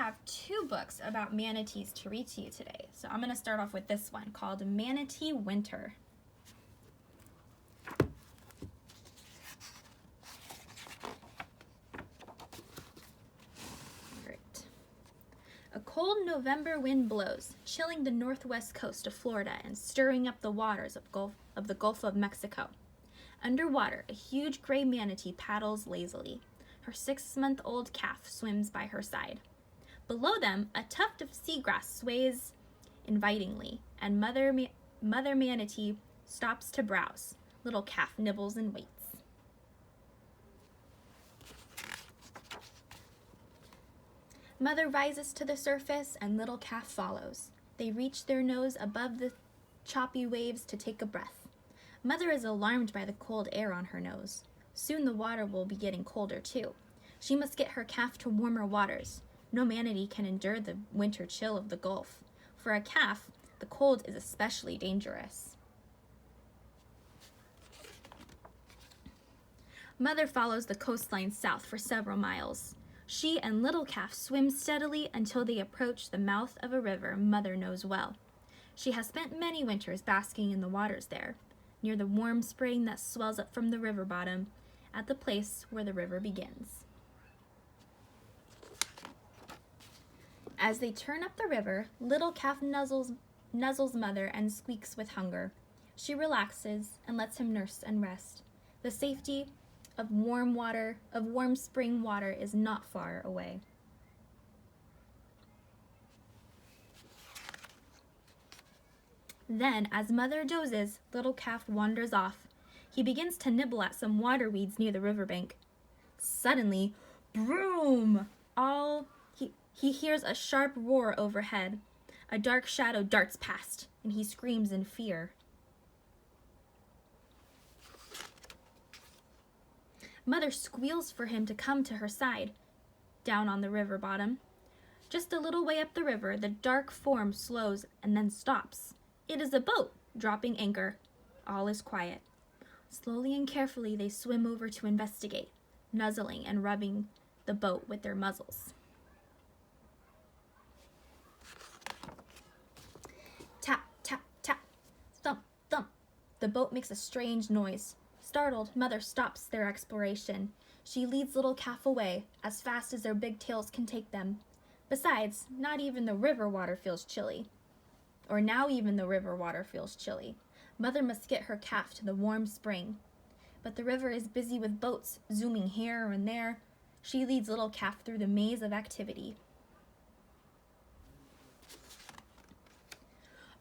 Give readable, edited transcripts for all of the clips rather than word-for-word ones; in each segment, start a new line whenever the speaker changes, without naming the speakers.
have two books about manatees to read to you today. So I'm going to start off with this one called Manatee Winter. Great. A cold November wind blows, chilling the northwest coast of Florida and stirring up the waters of the Gulf of Mexico. Underwater, a huge gray manatee paddles lazily. Her 6-month-old calf swims by her side. Below them, a tuft of seagrass sways invitingly, and Mother Manatee stops to browse. Little calf nibbles and waits. Mother rises to the surface, and little calf follows. They reach their nose above the choppy waves to take a breath. Mother is alarmed by the cold air on her nose. Soon the water will be getting colder too. She must get her calf to warmer waters. No manatee can endure the winter chill of the Gulf. For a calf, the cold is especially dangerous. Mother follows the coastline south for several miles. She and little calf swim steadily until they approach the mouth of a river Mother knows well. She has spent many winters basking in the waters there, near the warm spring that swells up from the river bottom, at the place where the river begins. As they turn up the river, little calf nuzzles Mother and squeaks with hunger. She relaxes and lets him nurse and rest. The safety of warm spring water is not far away. Then, as Mother dozes, little calf wanders off. He begins to nibble at some water weeds near the riverbank. Suddenly, broom! He hears a sharp roar overhead. A dark shadow darts past, and he screams in fear. Mother squeals for him to come to her side, down on the river bottom. Just a little way up the river, the dark form slows and then stops. It is a boat, dropping anchor. All is quiet. Slowly and carefully they swim over to investigate, nuzzling and rubbing the boat with their muzzles. Tap, tap, tap, thump, thump. The boat makes a strange noise. Startled, Mother stops their exploration. She leads little calf away, as fast as their big tails can take them. Besides, not even the river water feels chilly. Or now even the river water feels chilly. Mother must get her calf to the warm spring. But the river is busy with boats zooming here and there. She leads little calf through the maze of activity.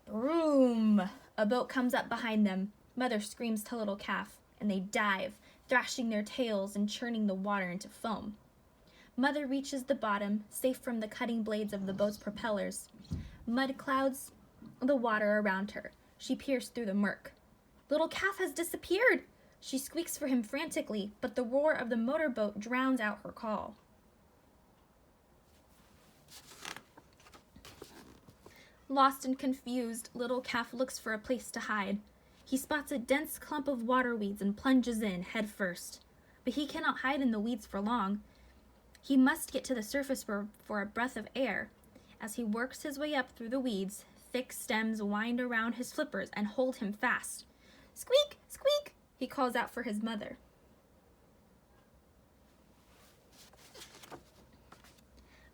Broom! A boat comes up behind them. Mother screams to little calf, and they dive, thrashing their tails and churning the water into foam. Mother reaches the bottom, safe from the cutting blades of the boat's propellers. Mud clouds the water around her. She peers through the murk. Little calf has disappeared! She squeaks for him frantically, but the roar of the motorboat drowns out her call. Lost and confused, little calf looks for a place to hide. He spots a dense clump of water weeds and plunges in head first. But he cannot hide in the weeds for long. He must get to the surface for a breath of air. As he works his way up through the weeds, thick stems wind around his flippers and hold him fast. Squeak! Squeak! He calls out for his mother.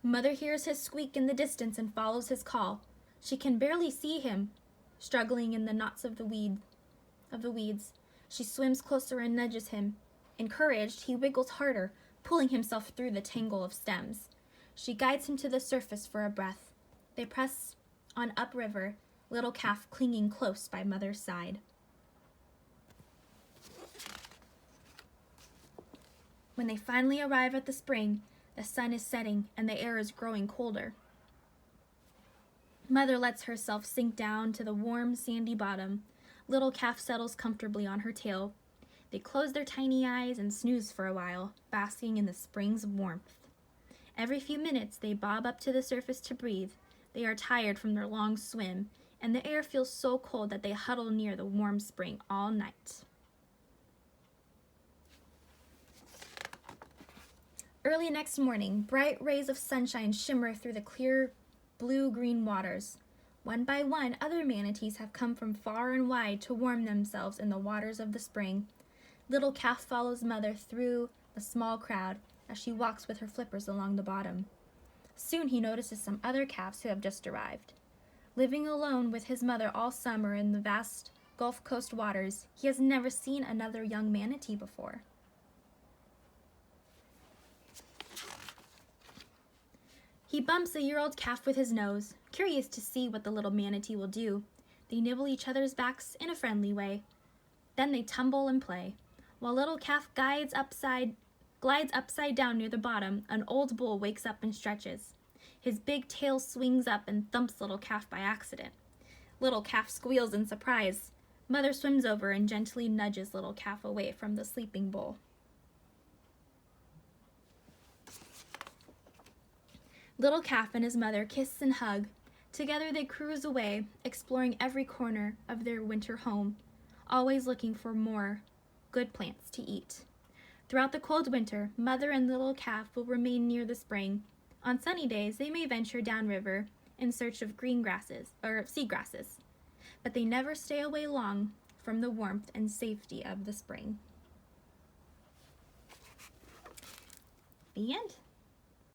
Mother hears his squeak in the distance and follows his call. She can barely see him, struggling in the knots of the weeds. She swims closer and nudges him. Encouraged, he wiggles harder, pulling himself through the tangle of stems. She guides him to the surface for a breath. They press on upriver, little calf clinging close by Mother's side. When they finally arrive at the spring, the sun is setting and the air is growing colder. Mother lets herself sink down to the warm, sandy bottom. Little calf settles comfortably on her tail. They close their tiny eyes and snooze for a while, basking in the spring's warmth. Every few minutes, they bob up to the surface to breathe. They are tired from their long swim, and the air feels so cold that they huddle near the warm spring all night. Early next morning, bright rays of sunshine shimmer through the clear blue-green waters. One by one, other manatees have come from far and wide to warm themselves in the waters of the spring. Little Calf follows Mother through the small crowd as she walks with her flippers along the bottom. Soon he notices some other calves who have just arrived. Living alone with his mother all summer in the vast Gulf Coast waters, he has never seen another young manatee before. He bumps a year-old calf with his nose, curious to see what the little manatee will do. They nibble each other's backs in a friendly way. Then they tumble and play. While little calf glides upside down near the bottom, an old bull wakes up and stretches. His big tail swings up and thumps little calf by accident. Little calf squeals in surprise. Mother swims over and gently nudges little calf away from the sleeping bull. Little Calf and his mother kiss and hug. Together they cruise away, exploring every corner of their winter home, always looking for more good plants to eat. Throughout the cold winter, Mother and Little Calf will remain near the spring. On sunny days, they may venture downriver in search of seagrasses, but they never stay away long from the warmth and safety of the spring. The end.